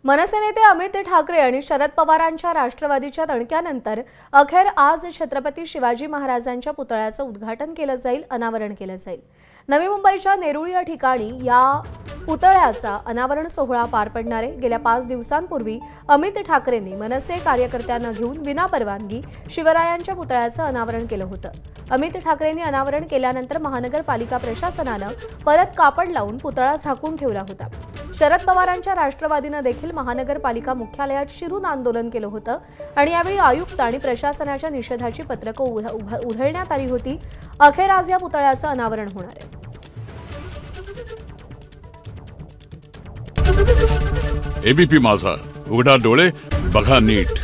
मनसे नेते अमित ठाकरे आणि शरद पवारांच्या राष्ट्रवादीच्या दणक्यानंतर अखेर आज छत्रपती शिवाजी महाराजांच्या पुतळ्याचं उद्घाटन केलं जाईल, अनावरण केलं जाईल। नवी मुंबईच्या नेरुळ या ठिकाणी या पुतळ्याचा अनावरण सोहळा पार पडणार आहे। गेल्या 5 दिवसांपूर्वी अमित ठाकरेंनी मनसे कार्यकर्त्यांना घेऊन विनापरवानगी शिवरायांच्या पुतळ्याचं अनावरण केलं होतं। अमित ठाकरेंनी अनावरण केल्यानंतर महानगरपालिका प्रशासनानं परत कापड लावून पुतळा झाकून ठेवला होता। शरद पवारांच्या राष्ट्रवादीने देखील महानगरपालिका मुख्यालयात शिरून आंदोलन केलं होतं आणि यावेळी आयुक्त आणि प्रशासनाच्या निषेधाची पत्रकं उधळण्यात आली होती। अखेर आज या पुतळ्याचं अनावरण होणार आहे। एबीपी माझा, उघडा डोळे बघा नीट।